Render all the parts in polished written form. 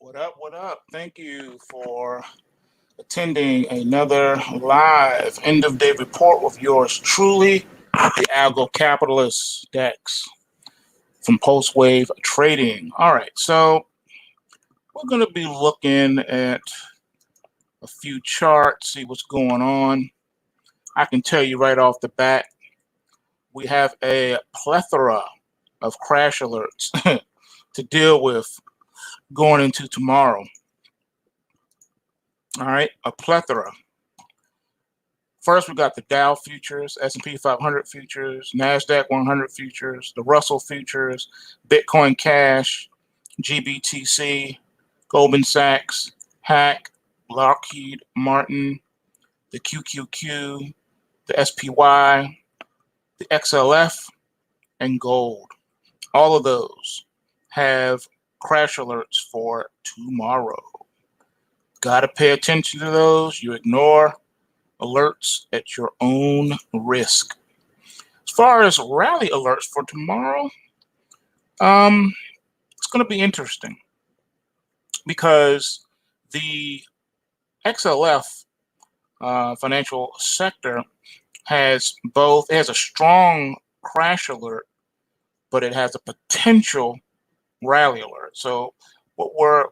What up? What up? Thank you for attending another live end of day report with yours truly, the Algo Capitalist Dex from PulseWave Trading. All right, so we're going to be looking at a few charts, see what's going on. I can tell you right off the bat, we have a plethora of crash alerts to deal with going into tomorrow. All right, a plethora. First, we got the Dow futures, S&P 500 futures, NASDAQ 100 futures, the Russell futures, Bitcoin Cash, GBTC, Goldman Sachs, Hack, Lockheed Martin, the QQQ, the SPY, the XLF, and gold. All of those have crash alerts for tomorrow. Got to pay attention to those. You ignore alerts at your own risk. As far as rally alerts for tomorrow, it's going to be interesting because the XLF financial sector has both. It has a strong crash alert, but it has a potential rally alert. So what we're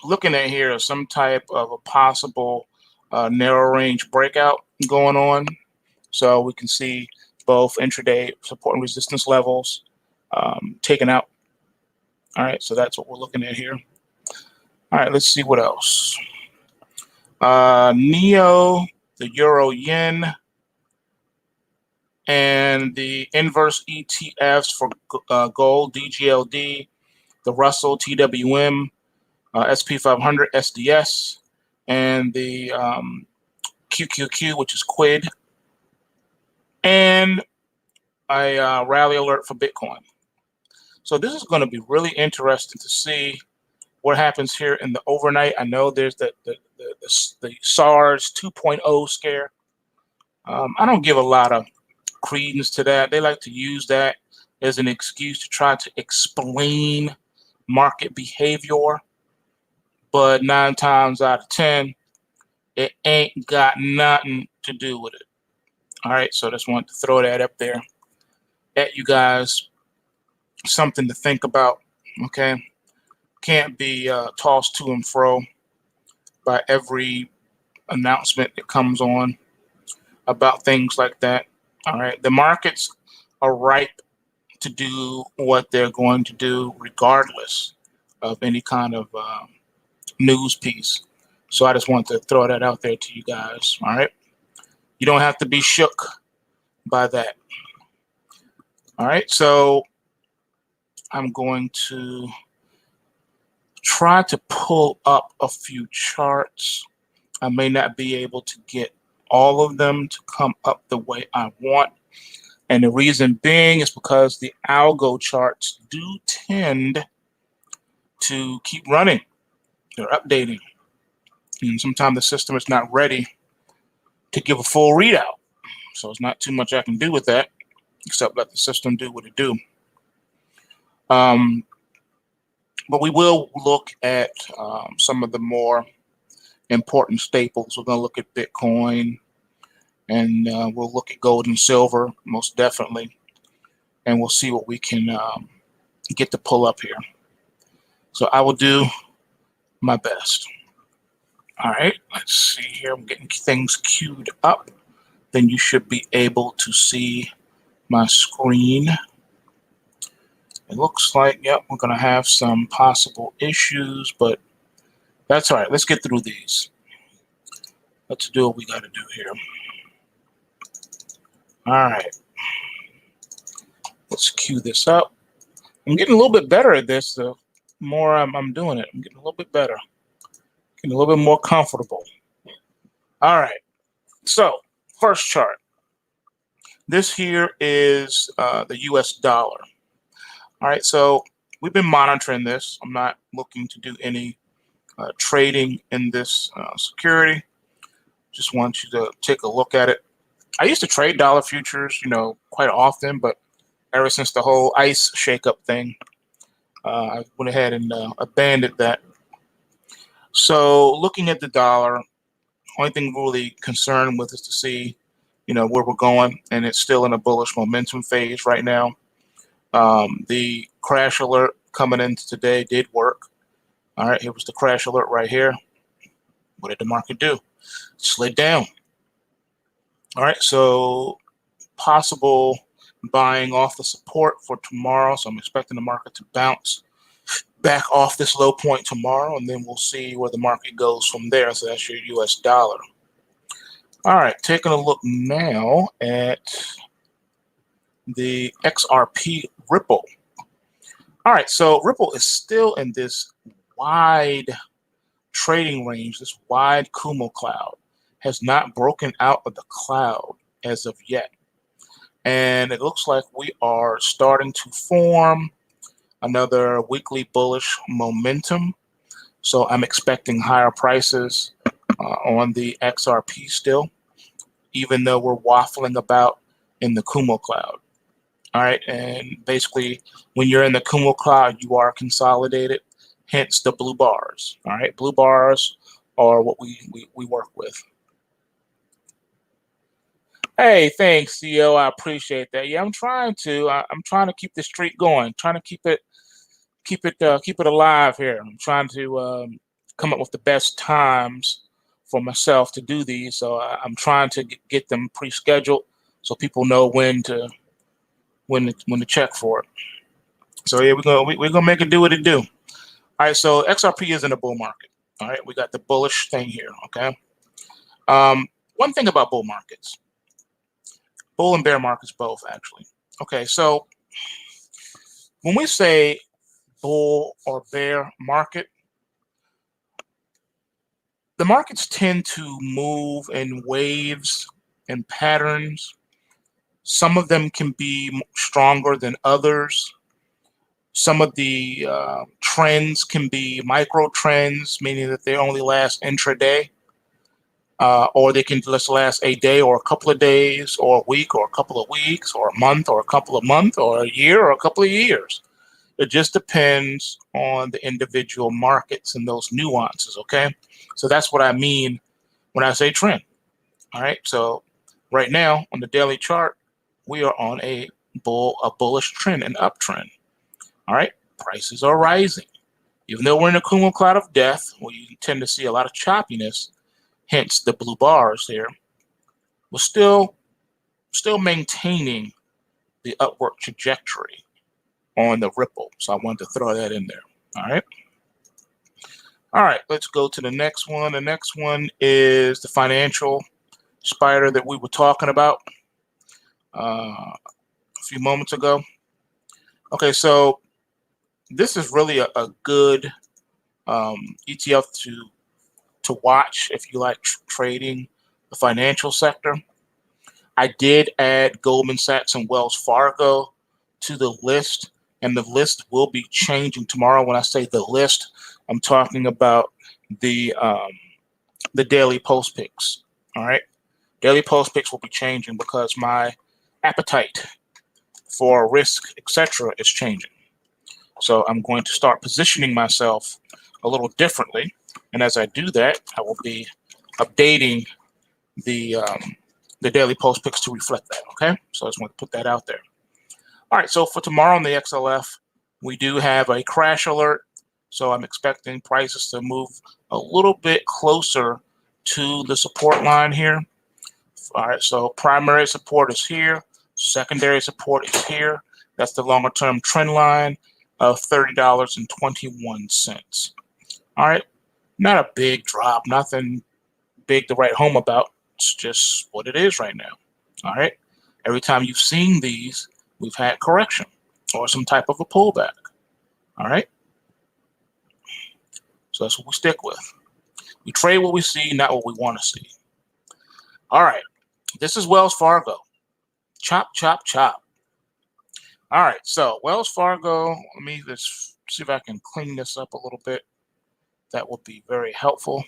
looking at here is some type of a possible narrow range breakout going on. So we can see both intraday support and resistance levels taken out. All right, so that's what we're looking at here. All right, let's see what else. NEO, the Euro Yen, and the inverse ETFs for gold, DGLD, the Russell, TWM, SP 500, SDS, and the QQQ, which is QUID, and a rally alert for Bitcoin. So this is going to be really interesting to see what happens here in the overnight. I know there's the SARS 2.0 scare. I don't give a lot of credence to that. They like to use that as an excuse to try to explain market behavior, but 9 times out of 10, it ain't got nothing to do with it. All right, so just wanted to throw that up there at you guys. Something to think about, okay? Can't be tossed to and fro by every announcement that comes on about things like that. All right, the markets are ripe to do what they're going to do regardless of any kind of news piece. So I just want to throw that out there to you guys. All right, you don't have to be shook by that. All right, so I'm going to try to pull up a few charts. I may not be able to get all of them to come up the way I want. And the reason being is because the algo charts do tend to keep running. They're updating. And sometimes the system is not ready to give a full readout. So there's not too much I can do with that, except let the system do what it do. But we will look at some of the more important staples. We're going to look at Bitcoin, and we'll look at gold and silver, most definitely. And we'll see what we can get to pull up here. So I will do my best. All right, let's see here. I'm getting things queued up. Then you should be able to see my screen. It looks like, yep, we're going to have some possible issues, but that's all right. Let's get through these. Let's do what we got to do here. All right. Let's cue this up. I'm getting a little bit better at this. The more I'm doing it, I'm getting a little bit better. Getting a little bit more comfortable. All right. So, first chart. This here is the US dollar. All right, so we've been monitoring this. I'm not looking to do any trading in this security. Just want you to take a look at it. I used to trade dollar futures, quite often, but ever since the whole ICE shakeup thing, I went ahead and abandoned that. So looking at the dollar, only thing we're really concerned with is to see, where we're going, and it's still in a bullish momentum phase right now. The crash alert coming into today did work. All right, here was the crash alert right here. What did the market do? Slid down. All right, so possible buying off the support for tomorrow. So I'm expecting the market to bounce back off this low point tomorrow, and then we'll see where the market goes from there. So that's your US dollar. All right, taking a look now at the XRP Ripple. All right, so Ripple is still in this wide trading range, this wide Kumo cloud, has not broken out of the cloud as of yet. And it looks like we are starting to form another weekly bullish momentum. So I'm expecting higher prices on the XRP still, even though we're waffling about in the Kumo cloud. All right, and basically when you're in the Kumo cloud, you are consolidated, hence the blue bars. All right, blue bars are what we work with. Hey, thanks, CEO. I appreciate that. Yeah, I'm trying to keep the streak going, trying to keep it alive here. I'm trying to come up with the best times for myself to do these. So I'm trying to get them pre-scheduled so people know when to check for it. So yeah, we're gonna make it do what it do. All right. So XRP is in a bull market. All right. We got the bullish thing here. Okay. One thing about bull markets, bull and bear markets both actually. Okay. So when we say bull or bear market, the markets tend to move in waves and patterns. Some of them can be stronger than others. Some of the trends can be micro trends, meaning that they only last intraday, or they can just last a day or a couple of days, or a week or a couple of weeks, or a month or a couple of months, or a year or a couple of years. It just depends on the individual markets and those nuances, okay? So that's what I mean when I say trend, all right? So right now on the daily chart, we are on a bullish trend, an uptrend, all right? Prices are rising. Even though we're in a Kumo cloud of death, where you tend to see a lot of choppiness, hence the blue bars here, we're still maintaining the upward trajectory on the Ripple. So I wanted to throw that in there, all right? All right, let's go to the next one. The next one is the financial spider that we were talking about a few moments ago. Okay, so this is really a good ETF to watch if you like trading the financial sector. I did add Goldman Sachs and Wells Fargo to the list, and the list will be changing tomorrow. When I say the list, I'm talking about the daily post picks. All right, daily post picks will be changing because my appetite for risk, etc., is changing. So I'm going to start positioning myself a little differently, and as I do that, I will be updating the daily post picks to reflect that. Okay, so I just want to put that out there. All right, so for tomorrow on the XLF, we do have a crash alert. So I'm expecting prices to move a little bit closer to the support line here. All right, so primary support is here. Secondary support is here. That's the longer term trend line of $30.21. All right, not a big drop, nothing big to write home about. It's just what it is right now. All right, every time you've seen these, we've had correction or some type of a pullback. All right, so that's what we stick with. We trade what we see, not what we want to see. All right, this is Wells Fargo. Chop, chop, chop. All right, so Wells Fargo, let me just see if I can clean this up a little bit. That would be very helpful.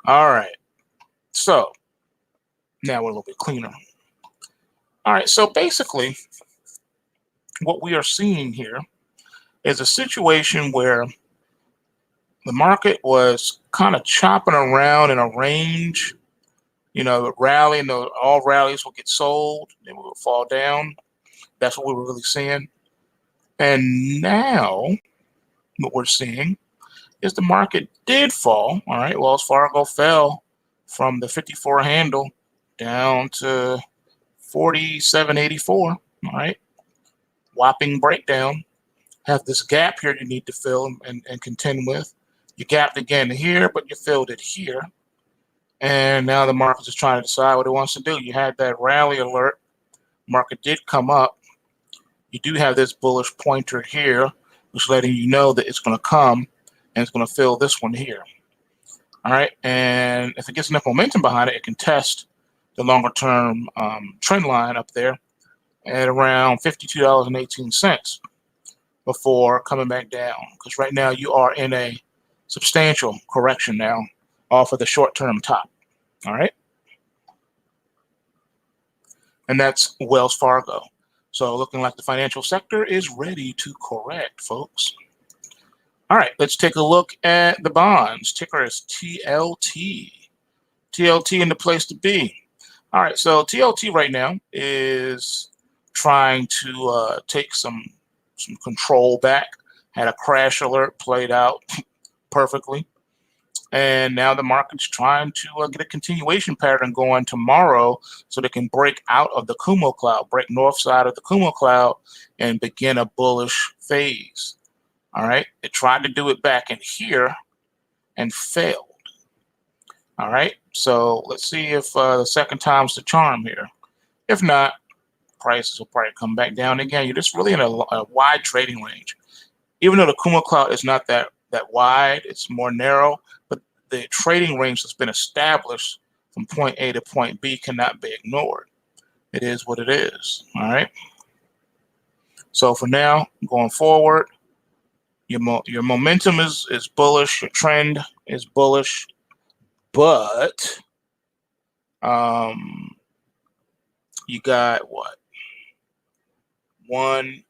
All right, so now we're a little bit cleaner. All right, so basically what we are seeing here is a situation where the market was kind of chopping around in a range. You know, rally, and all rallies will get sold, then we will fall down. That's what we were really seeing. And now what we're seeing is the market did fall. All right, Wells Fargo fell from the 54 handle down to 47.84. All right, whopping breakdown. Have this gap here you need to fill and contend with. You gapped again here, but you filled it here. And now the market is trying to decide what it wants to do. You had that rally alert. Market did come up. You do have this bullish pointer here, which is letting you know that it's going to come and it's going to fill this one here. All right. And if it gets enough momentum behind it, it can test the longer term trend line up there at around $52.18 before coming back down. Because right now you are in a substantial correction now off of the short term top. All right. And that's Wells Fargo. So looking like the financial sector is ready to correct, folks. All right, let's take a look at the bonds. Ticker is TLT. TLT in the place to be. All right, so TLT right now is trying to take some control back. Had a crash alert played out perfectly. And now the market's trying to get a continuation pattern going tomorrow so they can break out of the Kumo cloud, break north side of the Kumo cloud, and begin a bullish phase. All right. It tried to do it back in here and failed. All right. So let's see if the second time's the charm here. If not, prices will probably come back down again. You're just really in a wide trading range. Even though the Kumo cloud is not that wide, it's more narrow, but the trading range that's been established from point A to point B cannot be ignored. It is what it is. All right. So for now, going forward, your momentum is bullish, your trend is bullish, but you got what? One,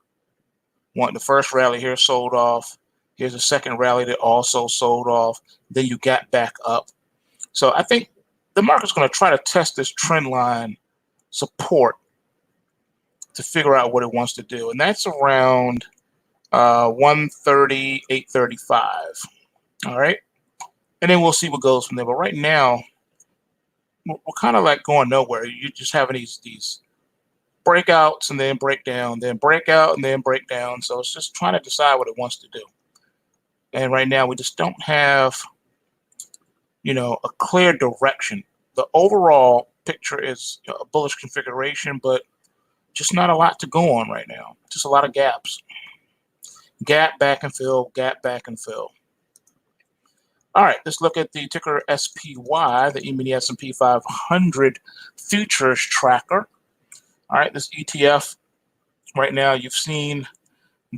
the first rally here sold off. Here's a second rally that also sold off. Then you got back up. So I think the market's going to try to test this trend line support to figure out what it wants to do. And that's around 130, 835. All right. And then we'll see what goes from there. But right now, we're kind of like going nowhere. You're just having these breakouts and then breakdown, then breakout and then breakdown. So it's just trying to decide what it wants to do. And right now, we just don't have, a clear direction. The overall picture is a bullish configuration, but just not a lot to go on right now. Just a lot of gaps. Gap, back and fill, gap, back and fill. All right, let's look at the ticker SPY, the E-mini S&P 500 futures tracker. All right, this ETF right now, you've seen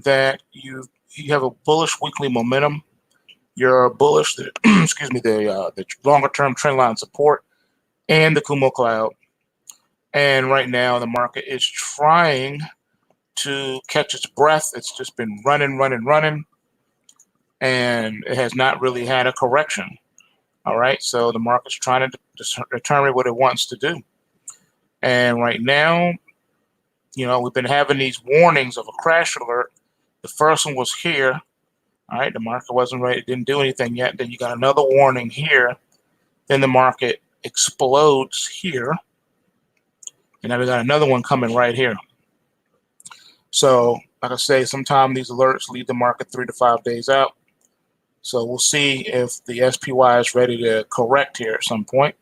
that you have a bullish weekly momentum. You're bullish, excuse me, the longer term trend line support and the Kumo cloud. And right now the market is trying to catch its breath. It's just been running, and it has not really had a correction. All right, so the market's trying to determine what it wants to do. And right now, we've been having these warnings of a crash alert. The first one was here. All right, the market wasn't ready, didn't do anything yet. Then you got another warning here. Then the market explodes here. And now we got another one coming right here. So, like I say, sometimes these alerts lead the market 3 to 5 days out. So we'll see if the SPY is ready to correct here at some point.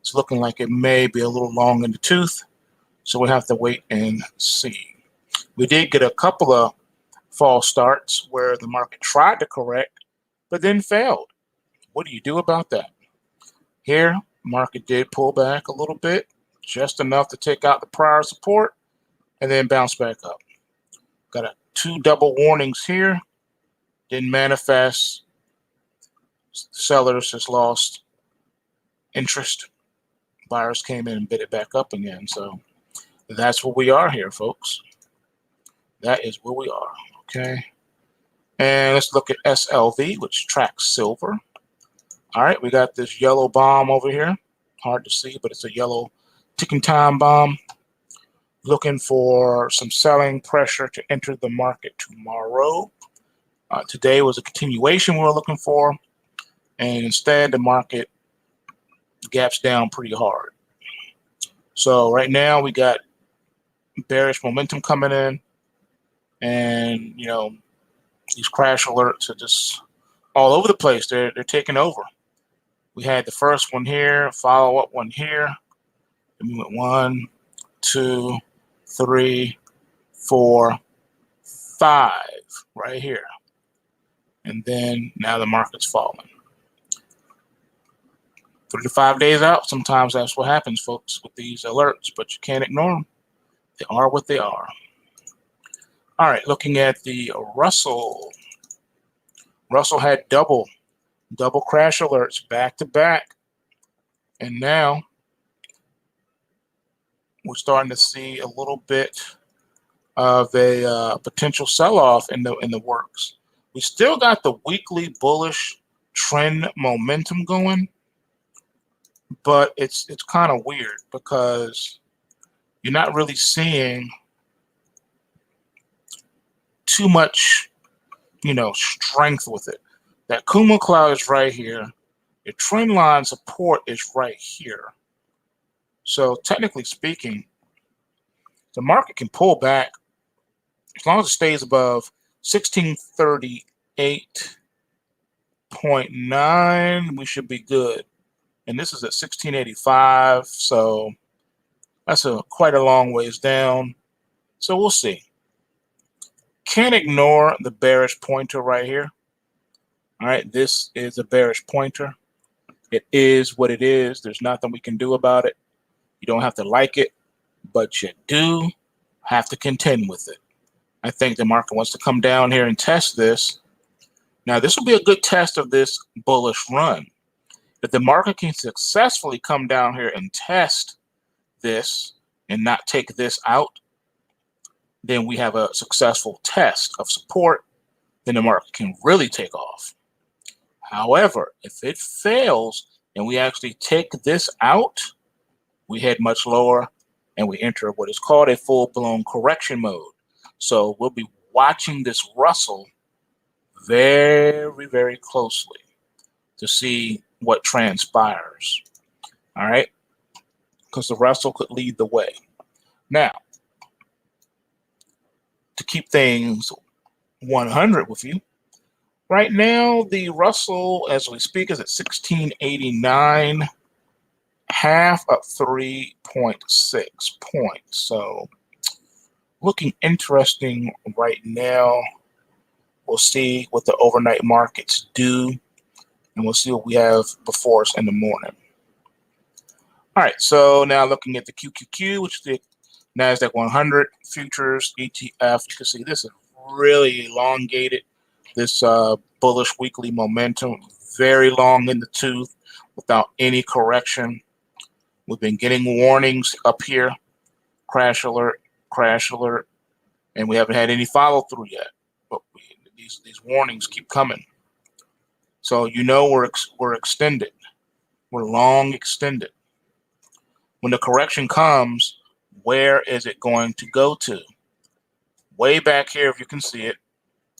It's looking like it may be a little long in the tooth. So we'll have to wait and see. We did get a couple of false starts where the market tried to correct, but then failed. What do you do about that? Here, market did pull back a little bit, just enough to take out the prior support and then bounce back up. Got 2 double warnings here. Didn't manifest. Sellers just lost interest. Buyers came in and bid it back up again. So that's where we are here, folks. That is where we are. Okay. And let's look at SLV, which tracks silver. All right, we got this yellow bomb over here. Hard to see, but it's a yellow ticking time bomb. Looking for some selling pressure to enter the market tomorrow. Today was a continuation we were looking for, and instead the market gaps down pretty hard. So right now we got bearish momentum coming in, and you know, these crash alerts are just all over the place. They're taking over. We had the first one here, follow up one here. And we went 1, 2, 3, 4, 5 right here. And then now the market's falling. 3 to 5 days out, sometimes that's what happens, folks, with these alerts, but you can't ignore them. They are what they are. All right, looking at the Russell. Russell had double crash alerts back to back. And now we're starting to see a little bit of a potential sell-off in the works. We still got the weekly bullish trend momentum going, but it's kind of weird because you're not really seeing too much, you know, strength with it. That Kumo cloud is right here. Your trend line support is right here. So technically speaking, the market can pull back as long as it stays above 1638.9. We should be good. And this is at 1685, so that's quite a long ways down. So we'll see. Can't ignore the bearish pointer right here. All right, this is a bearish pointer. It is what it is. There's nothing we can do about it. You don't have to like it, but you do have to contend with it. I think the market wants to come down here and test this. Now, this will be a good test of this bullish run. If the market can successfully come down here and test this and not take this out, then we have a successful test of support. Then the market can really take off. However, if it fails and we actually take this out, we head much lower and we enter what is called a full-blown correction mode. So we'll be watching this Russell very, very closely to see what transpires. All right, because the Russell could lead the way. Now, to keep things 100 with you, right now the Russell, as we speak, is at 1689, half up 3.6 points. So looking interesting right now. We'll see what the overnight markets do, and we'll see what we have before us in the morning. All right, so now looking at the QQQ, which is the NASDAQ 100 futures ETF. You can see this is really elongated, this bullish weekly momentum, very long in the tooth without any correction. We've been getting warnings up here, crash alert, and we haven't had any follow through yet. But these warnings keep coming. So you know we're extended. We're long extended. When the correction comes, where is it going to go to? Way back here, if you can see it,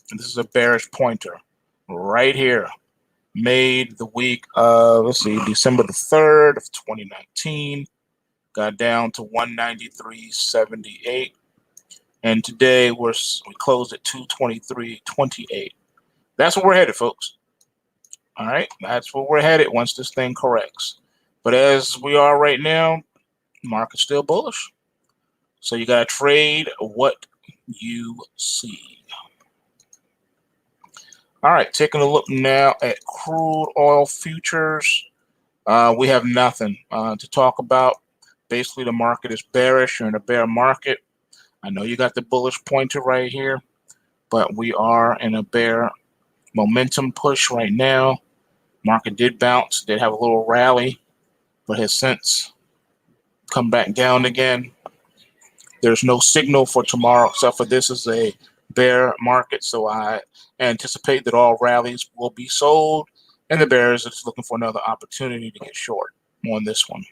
and this is a bearish pointer right here, made the week of, let's see, December the 3rd of 2019, got down to 193.78, and today we closed at 223.28. That's where we're headed, folks. All right, that's where we're headed once this thing corrects. But as we are right now, market's still bullish. So you got to trade what you see. All right, taking a look now at crude oil futures. We have nothing to talk about. Basically, the market is bearish. You're in a bear market. I know you got the bullish pointer right here, but we are in a bear momentum push right now. Market did bounce, did have a little rally, but has since come back down again. There's no signal for tomorrow except for this is a bear market, so I anticipate that all rallies will be sold, and the bears are just looking for another opportunity to get short on this one.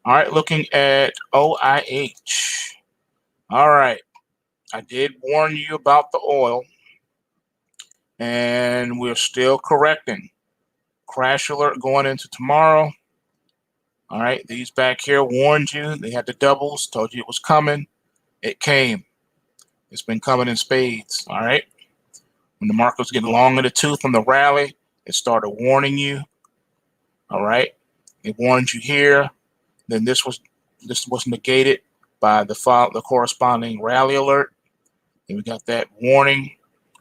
All right, looking at OIH. All right, I did warn you about the oil, and we're still correcting. Crash alert going into tomorrow. All right, these back here warned you. They had the doubles, told you it was coming. It came. It's been coming in spades. All right. When the market was getting long in the tooth on the rally, it started warning you. All right. It warned you here. Then this was negated by the corresponding rally alert. Then we got that warning.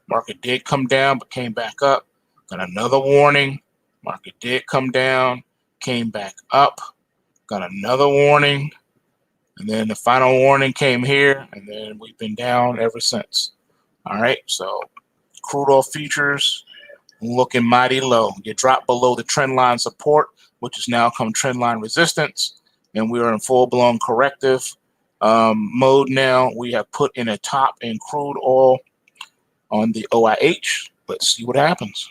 Market did come down, but came back up. Got another warning. Market did come down, came back up. Got another warning, and then the final warning came here, and then we've been down ever since. All right, so crude oil futures looking mighty low. You drop below the trend line support, which has now come trend line resistance, and we are in full-blown corrective mode now. We have put in a top in crude oil on the OIH. Let's see what happens.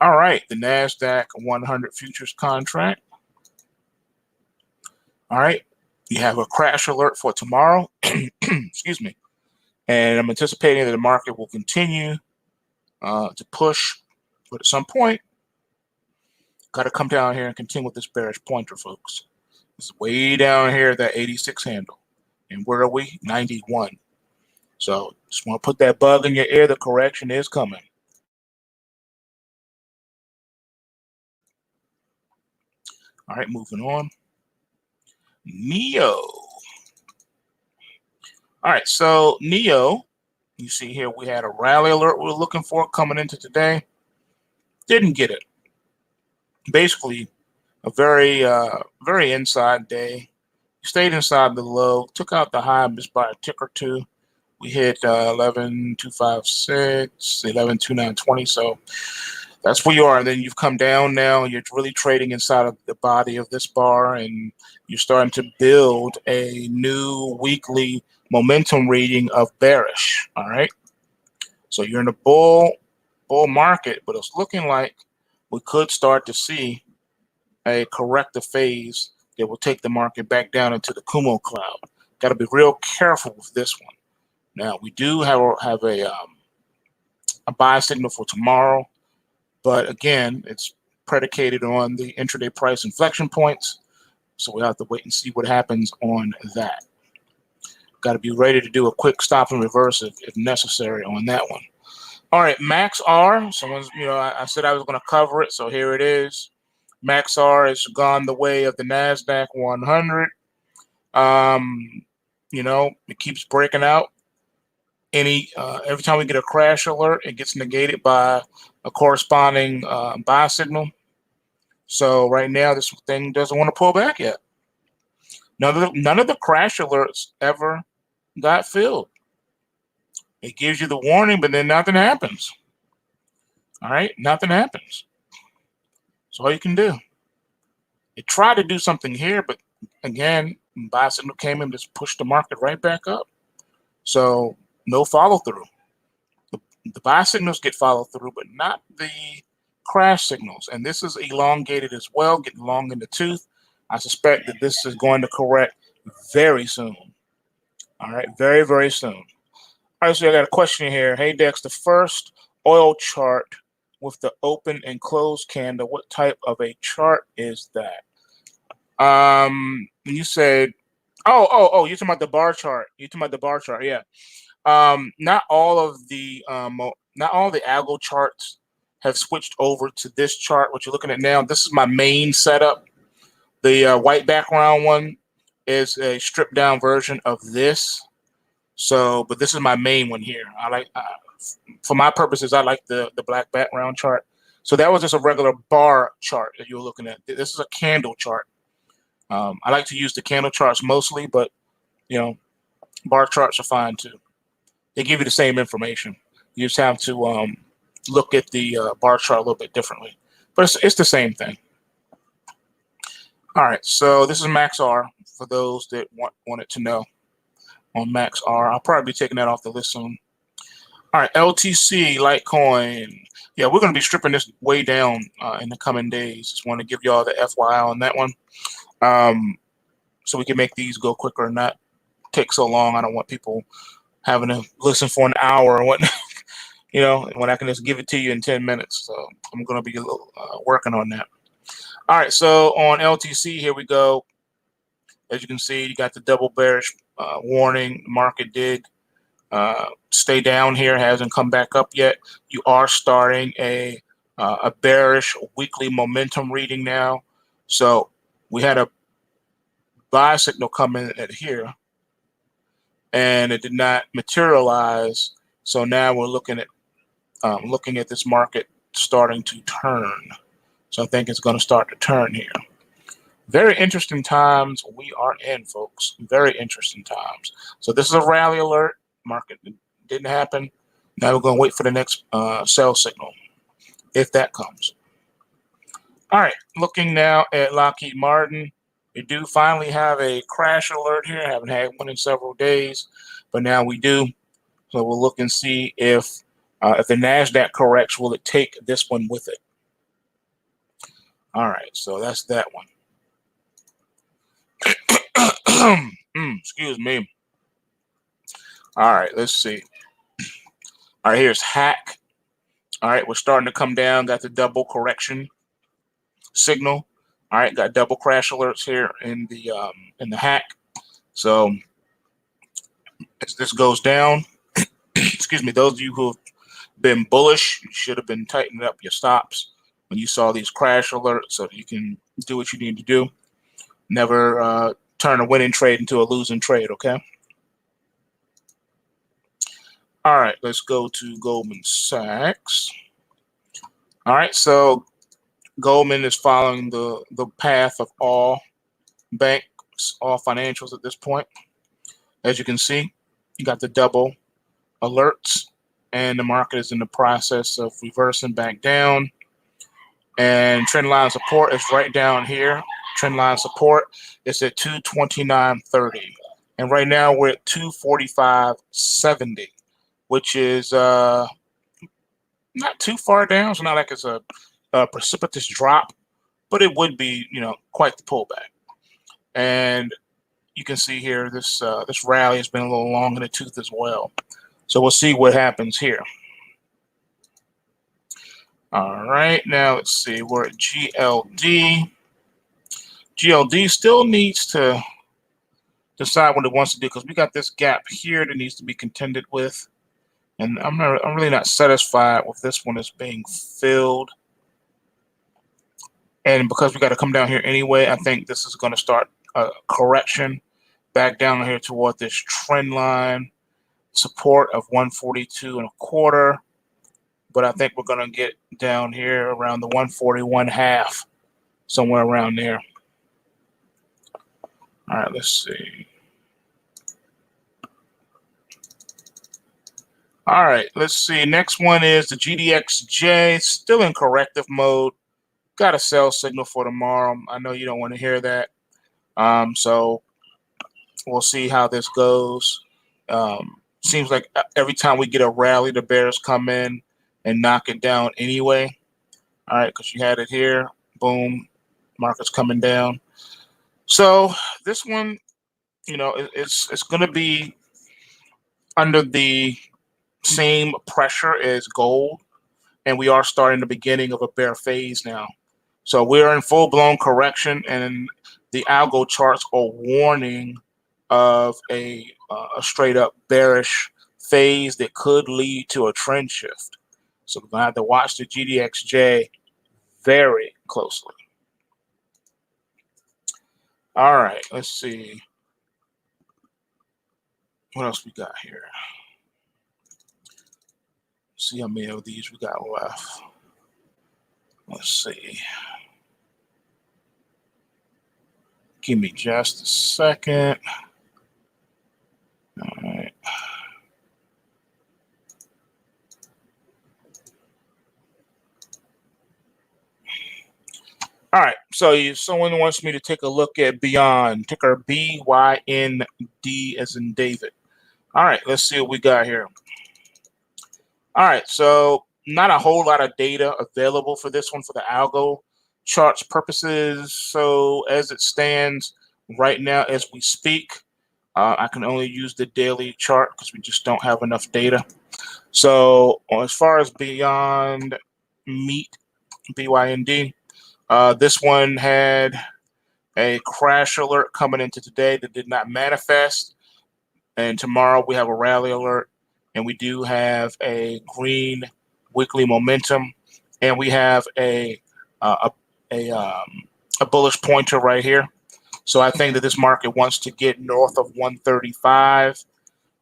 All right, the NASDAQ 100 futures contract. All right, you have a crash alert for tomorrow. Excuse me. And I'm anticipating that the market will continue to push, but at some point, got to come down here and continue with this bearish pointer, folks. It's way down here at that 86 handle. And where are we? 91. So just want to put that bug in your ear. The correction is coming. All right, moving on. NEO. All right, so NEO, you see here we had a rally alert we were looking for coming into today. Didn't get it. Basically, a very inside day. Stayed inside the low, took out the high just by a tick or two. We hit 11,256, 11,2920. So that's where you are. And then you've come down now. You're really trading inside of the body of this bar, and you're starting to build a new weekly momentum reading of bearish. All right. So you're in a bull market, but it's looking like we could start to see a corrective phase that will take the market back down into the Kumo cloud. Got to be real careful with this one. Now we do have a buy signal for tomorrow, but again, it's predicated on the intraday price inflection points. So we have to wait and see what happens on that. Got to be ready to do a quick stop and reverse if necessary on that one. All right, MaxR. Someone's, I said I was going to cover it, so here it is. MaxR has gone the way of the NASDAQ 100. It keeps breaking out. Every time we get a crash alert, it gets negated by a corresponding buy signal. So right now, this thing doesn't want to pull back yet. None of the crash alerts ever got filled. It gives you the warning, but then nothing happens. All right, nothing happens. That's all you can do. It tried to do something here, but again, buy signal came in, just pushed the market right back up. So no follow through. The buy signals get followed through, but not the crash signals. And this is elongated as well, getting long in the tooth. I suspect that this is going to correct very soon. All right, very, very soon. All right, so I got a question here. Hey, Dex, the first oil chart with the open and closed candle, what type of a chart is that? You said, you're talking about the bar chart. Yeah. Not all the algo charts have switched over to this chart. What you're looking at now, this is my main setup. The white background one is a stripped down version of this. So, but this is my main one here. I like, for my purposes, I like the black background chart. So that was just a regular bar chart that you were looking at. This is a candle chart. I like to use the candle charts mostly, but bar charts are fine too. They give you the same information. You just have to look at the bar chart a little bit differently, but it's the same thing. All right, so this is MaxR for those that wanted to know. on Max R. I'll probably be taking that off the list soon. All right, LTC, Litecoin. Yeah, we're going to be stripping this way down in the coming days. Just want to give y'all the FYI on that one, so we can make these go quicker and not take so long. I don't want people having to listen for an hour or whatnot, when I can just give it to you in 10 minutes. So I'm going to be working on that. All right, so on LTC, here we go. As you can see, you got the double bearish warning. The market did stay down here, hasn't come back up yet. You are starting a bearish weekly momentum reading now. So we had a buy signal come in at here, and it did not materialize. So now we're looking at this market starting to turn. So I think it's going to start to turn here. Very interesting times we are in, folks. Very interesting times. So this is a rally alert. Market didn't happen. Now we're going to wait for the next sell signal, if that comes. All right, looking now at Lockheed Martin. We do finally have a crash alert here. I haven't had one in several days, but now we do. So we'll look and see if the NASDAQ corrects, will it take this one with it? All right, so that's that one. Excuse me. All right, let's see. All right, here's Hack. All right, we're starting to come down. Got the double correction signal. All right, got double crash alerts here in the Hack. So as this goes down, excuse me, those of you who have been bullish, you should have been tightening up your stops when you saw these crash alerts, so that you can do what you need to do. Never turn a winning trade into a losing trade, okay? All right, let's go to Goldman Sachs. All right, so Goldman is following the path of all banks, all financials at this point. As you can see, you got the double alerts, and the market is in the process of reversing back down. And trend line support is right down here. Trend line support is at 229.30, and right now we're at 245.70, which is not too far down. It's not like it's a precipitous drop, but it would be, quite the pullback. And you can see here this rally has been a little long in the tooth as well. So we'll see what happens here. All right, now let's see. We're at GLD. GLD still needs to decide what it wants to do, because we got this gap here that needs to be contended with, and I'm really not satisfied with this one as being filled. And because we got to come down here anyway, I think this is going to start a correction back down here toward this trend line support of 142.25. But I think we're going to get down here around the 141.5, somewhere around there. All right, let's see. All right, let's see. Next one is the GDXJ, still in corrective mode. Got a sell signal for tomorrow. I know you don't want to hear that. So we'll see how this goes. Seems like every time we get a rally, the bears come in and knock it down anyway. All right, because you had it here. Boom. Market's coming down. So this one, it's going to be under the same pressure as gold. And we are starting the beginning of a bear phase now. So we're in full-blown correction, and the algo charts are warning of a straight-up bearish phase that could lead to a trend shift. So we're going to have to watch the GDXJ very closely. All right, let's see. What else we got here? See how many of these we got left. Let's see. Give me just a second. All right. All right, so someone wants me to take a look at Beyond, ticker BYND as in David. All right, let's see what we got here. All right, so not a whole lot of data available for this one for the algo charts purposes. So as it stands right now, as we speak, I can only use the daily chart because we just don't have enough data. So as far as Beyond Meat, BYND, this one had a crash alert coming into today that did not manifest. And tomorrow we have a rally alert, and we do have a green weekly momentum, and we have uh, a, a bullish pointer right here. So I think that this market wants to get north of 135,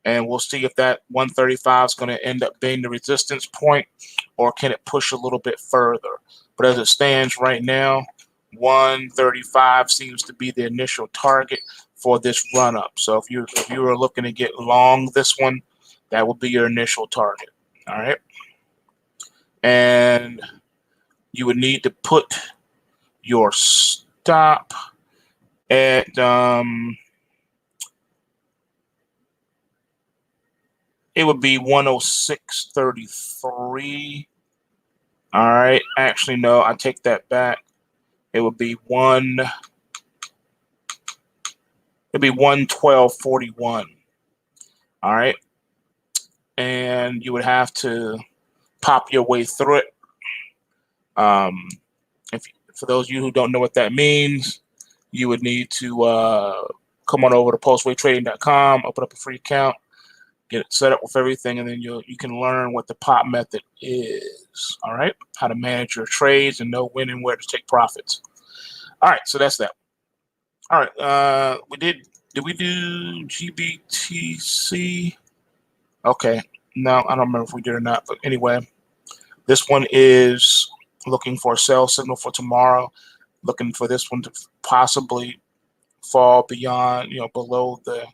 and we'll see if that 135 is going to end up being the resistance point, or can it push a little bit further. But as it stands right now, 135 seems to be the initial target for this run up. So if you were looking to get long this one, that will be your initial target. All right, and you would need to put your stop at it would be 106.33. All right, actually no, I take that back. It would be 112.41. All right, and you would have to pop your way through it. If for those of you who don't know what that means, you would need to come on over to PulseWaveTrading.com, open up a free account, get it set up with everything, and then you can learn what the pop method is. All right, how to manage your trades and know when and where to take profits. All right, so that's that. All right, did we do GBTC? Okay, no, I don't remember if we did or not, but anyway, this one is looking for a sell signal for tomorrow, looking for this one to possibly fall beyond, below the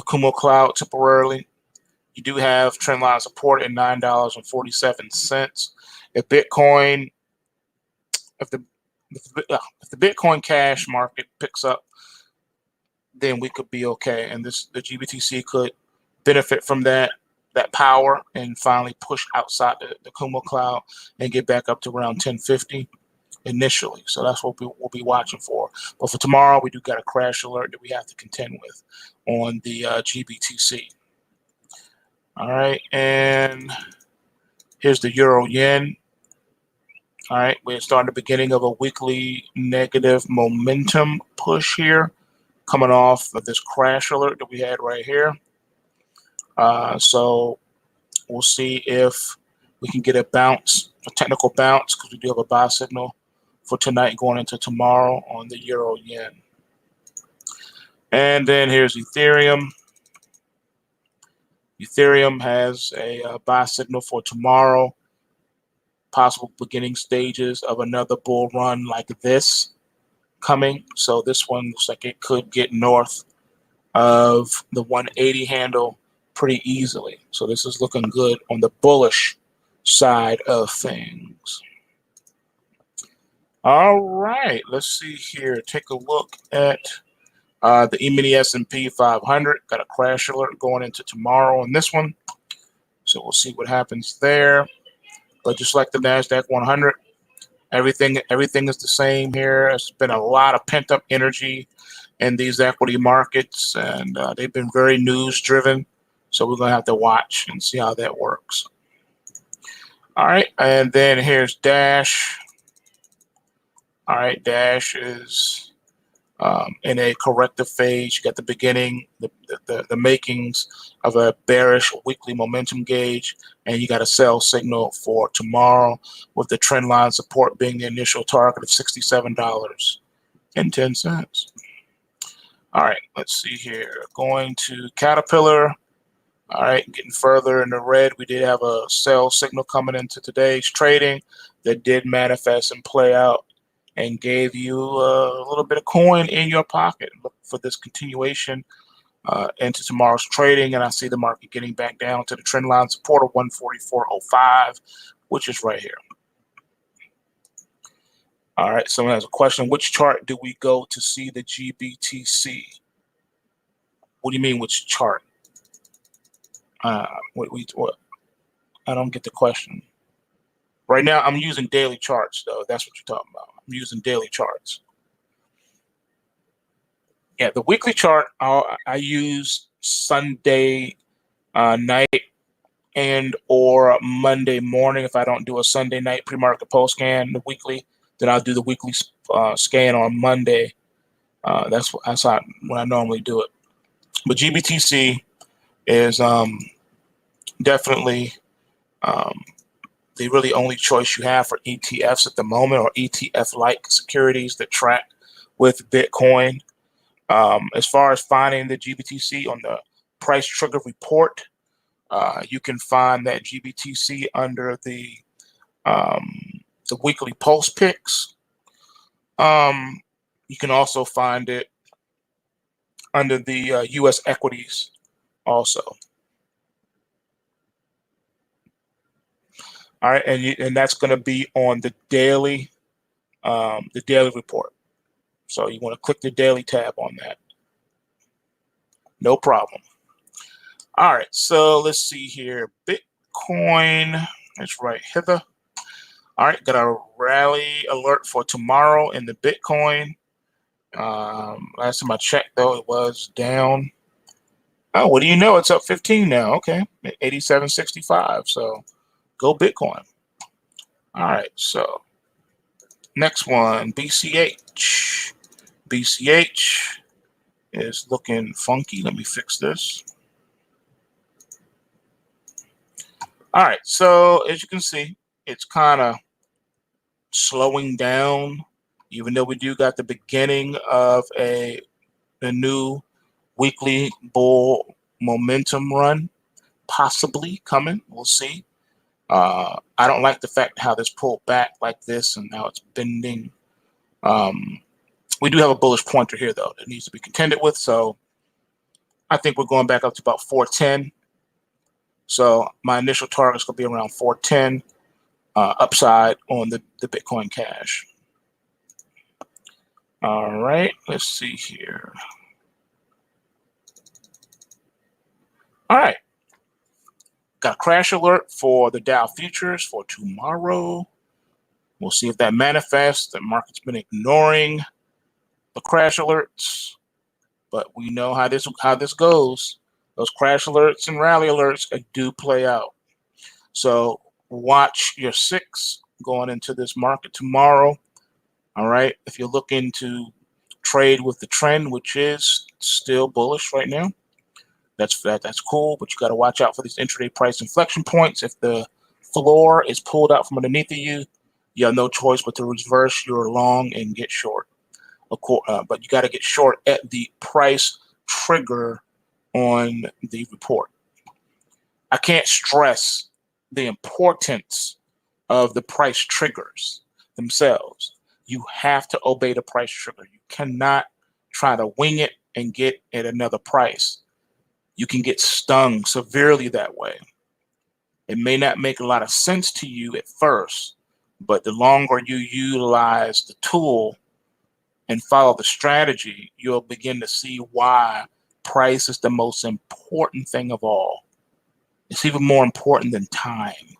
Kumo cloud temporarily. You do have trend line support at $9.47. If Bitcoin, if the Bitcoin Cash market picks up, then we could be okay, and the GBTC could benefit from that power and finally push outside the Kumo cloud and get back up to around 1050 initially. So that's what we'll be watching for. But for tomorrow, we do got a crash alert that we have to contend with on the GBTC. All right, and here's the Euro Yen. All right, we're starting the beginning of a weekly negative momentum push here, coming off of this crash alert that we had right here. So we'll see if we can get a bounce, a technical bounce, because we do have a buy signal for tonight going into tomorrow on the Euro Yen. And then here's Ethereum. Ethereum has a buy signal for tomorrow, possible beginning stages of another bull run like this coming. So this one looks like it could get north of the 180 handle pretty easily. So this is looking good on the bullish side of things. All right, let's see here. Take a look at the E-mini S&P 500. Got a crash alert going into tomorrow on this one. So we'll see what happens there. But just like the NASDAQ 100, everything is the same here. It's been a lot of pent-up energy in these equity markets, and they've been very news-driven. So we're going to have to watch and see how that works. All right, and then here's Dash. All right, Dash is in a corrective phase. You got the beginning, the makings of a bearish weekly momentum gauge, and you got a sell signal for tomorrow with the trend line support being the initial target of $67.10. All right, let's see here. Going to Caterpillar. All right, getting further in the red, we did have a sell signal coming into today's trading that did manifest and play out and gave you a little bit of coin in your pocket. Look for this continuation into tomorrow's trading, and I see the market getting back down to the trend line support of 144.05, which is right here. All right, someone has a question. Which chart do we go to see the GBTC? What do you mean which chart? What? I don't get the question. Right now, I'm using daily charts, though. That's what you're talking about. I'm using daily charts. Yeah, the weekly chart, I use Sunday night and or Monday morning. If I don't do a Sunday night pre-market post scan, the weekly, then I'll do the weekly scan on Monday. That's how when I normally do it. But GBTC is definitely the really only choice you have for ETFs at the moment, or ETF-like securities that track with Bitcoin. As far as finding the GBTC on the price trigger report, you can find that GBTC under the weekly pulse picks. You can also find it under the U.S. equities also. All right, and that's going to be on the daily report. So you want to click the daily tab on that. No problem. All right, so let's see here. Bitcoin is right hither. All right, got a rally alert for tomorrow in the Bitcoin. Last time I checked, though, it was down. Oh, what do you know? It's up 15 now. Okay, 87.65. So go Bitcoin. All right, so next one, BCH. BCH is looking funky. Let me fix this. All right, so as you can see, it's kind of slowing down, even though we do got the beginning of a new weekly bull momentum run possibly coming. We'll see. I don't like the fact how this pulled back like this and now it's bending. We do have a bullish pointer here, though, that needs to be contended with. So I think we're going back up to about 410. So my initial target is going to be around 410 upside on the Bitcoin Cash. All right, let's see here. All right. Got a crash alert for the Dow futures for tomorrow. We'll see if that manifests. The market's been ignoring the crash alerts, but we know how this goes. Those crash alerts and rally alerts do play out. So watch your 6 going into this market tomorrow. All right. If you're looking to trade with the trend, which is still bullish right now, that's cool. But you got to watch out for these intraday price inflection points. If the floor is pulled out from underneath of you, you have no choice but to reverse your long and get short. But you got to get short at the price trigger on the report. I can't stress the importance of the price triggers themselves. You have to obey the price trigger. You cannot try to wing it and get at another price. You can get stung severely that way. It may not make a lot of sense to you at first, but the longer you utilize the tool and follow the strategy, you'll begin to see why price is the most important thing of all. It's even more important than time.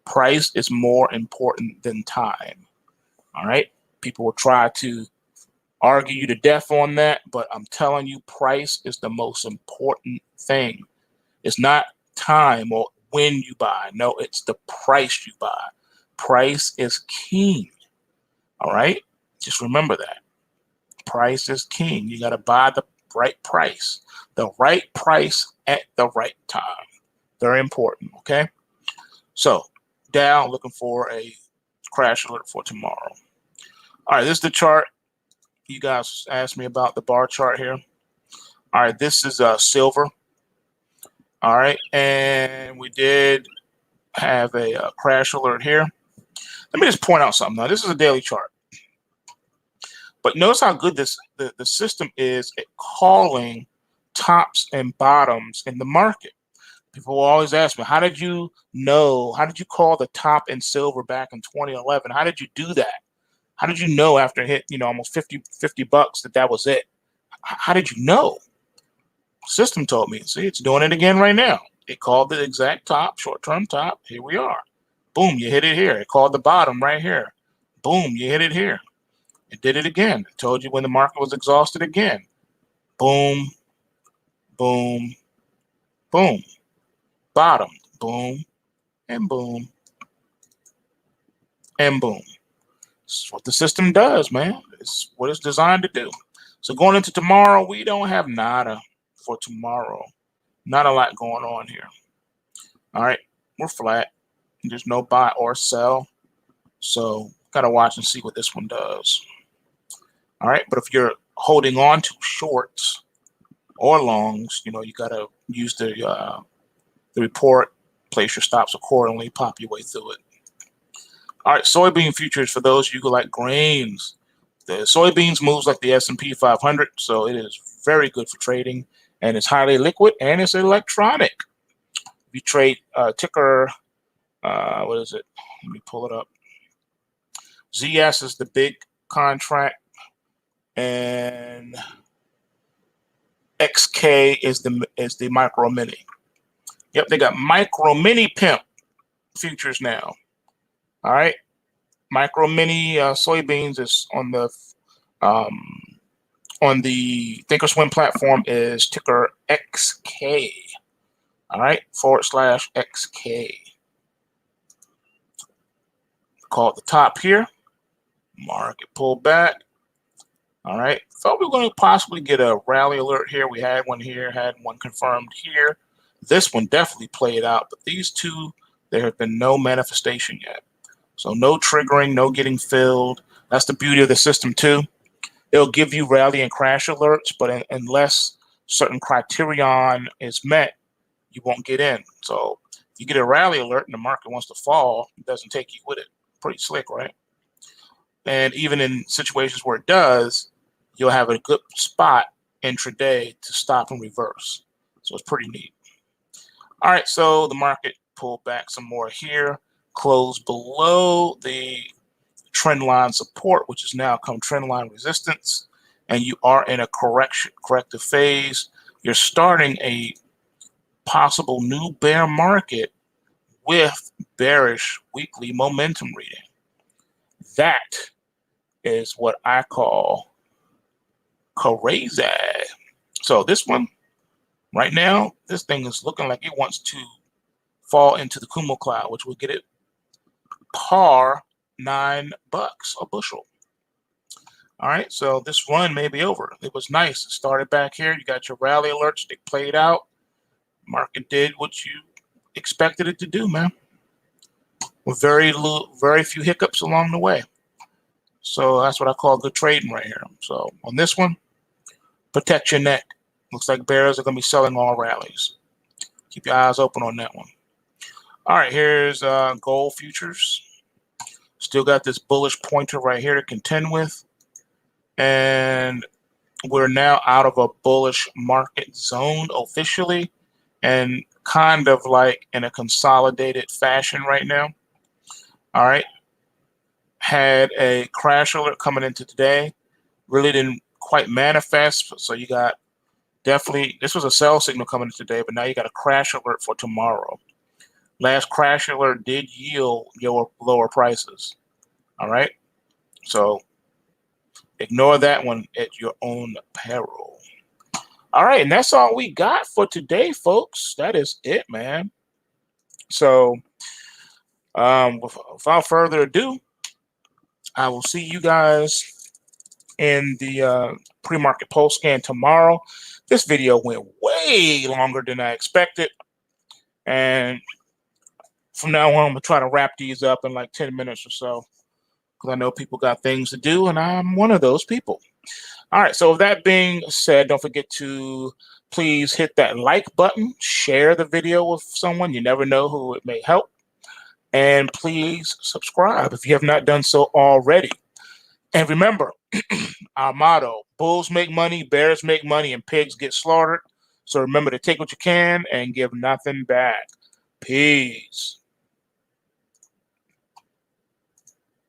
Price is more important than time. All right? People will try to argue you to death on that, but I'm telling you, price is the most important thing. It's not time or when you buy. No, it's the price you buy. Price is king. All right? Just remember that. Price is king. You got to buy the right price at the right time. Very important, okay? So, Dow looking for a crash alert for tomorrow. All right, this is the chart. You guys asked me about the bar chart here. All right, this is silver. All right, and we did have a crash alert here. Let me just point out something. Now, this is a daily chart. But notice how good the system is at calling tops and bottoms in the market. People will always ask me, how did you call the top in silver back in 2011? How did you do that? How did you know after it hit, almost $50 that was it? How did you know? System told me. See, it's doing it again right now. It called the exact top, short-term top. Here we are. Boom, you hit it here. It called the bottom right here. Boom, you hit it here. It did it again. It told you when the market was exhausted again. Boom, boom, boom. Bottom, boom, and boom, and boom. This is what the system does, man. It's what it's designed to do. So going into tomorrow, we don't have nada for tomorrow. Not a lot going on here. All right, we're flat. There's no buy or sell. So gotta watch and see what this one does. All right, but if you're holding on to shorts or longs, you know, you gotta use the report, place your stops accordingly, pop your way through it. All right, soybean futures for those of you who like grains. The soybeans moves like the S&P 500, so it is very good for trading, and it's highly liquid, and it's electronic. If you trade ticker, what is it? Let me pull it up. ZS is the big contract, and XK is the micro mini. Yep, they got micro mini pimp futures now. All right, micro mini soybeans is on the Thinkorswim platform is ticker XK. All right, /XK. Call it the top here. Market pull back. All right, thought we were going to possibly get a rally alert here. We had one here, had one confirmed here. This one definitely played out, but these two, there have been no manifestation yet. So no triggering, no getting filled. That's the beauty of the system too. It'll give you rally and crash alerts, but unless certain criterion is met, you won't get in. So if you get a rally alert and the market wants to fall, it doesn't take you with it. Pretty slick, right? And even in situations where it does, you'll have a good spot intraday to stop and reverse. So it's pretty neat. All right, so the market pulled back some more here, closed below the trend line support, which has now come trend line resistance, and you are in a corrective phase. You're starting a possible new bear market with bearish weekly momentum reading. That is what I call crazy. So this one right now, this thing is looking like it wants to fall into the Kumo cloud, which will get it par $9 a bushel. All right, so this run may be over. It was nice. It started back here. You got your rally alerts. They played out. Market did what you expected it to do, man. With very few hiccups along the way. So that's what I call good trading right here. So on this one, protect your neck. Looks like bears are going to be selling all rallies. Keep your eyes open on that one. All right, here's gold futures. Still got this bullish pointer right here to contend with. And we're now out of a bullish market zone officially and kind of like in a consolidated fashion right now. All right. Had a crash alert coming into today. Really didn't quite manifest. So you got definitely, this was a sell signal coming in today, but now you got a crash alert for tomorrow. Last crash alert did yield your lower prices. All right. So ignore that one at your own peril. All right. And that's all we got for today, folks. That is it, man. So without further ado, I will see you guys in the pre-market post scan tomorrow. This video went way longer than I expected. And from now on, I'm going to try to wrap these up in like 10 minutes or so, because I know people got things to do, and I'm one of those people. All right, so with that being said, don't forget to please hit that like button, share the video with someone. You never know who it may help. And please subscribe if you have not done so already. And remember, our motto, bulls make money, bears make money, and pigs get slaughtered. So remember to take what you can and give nothing back. Peace.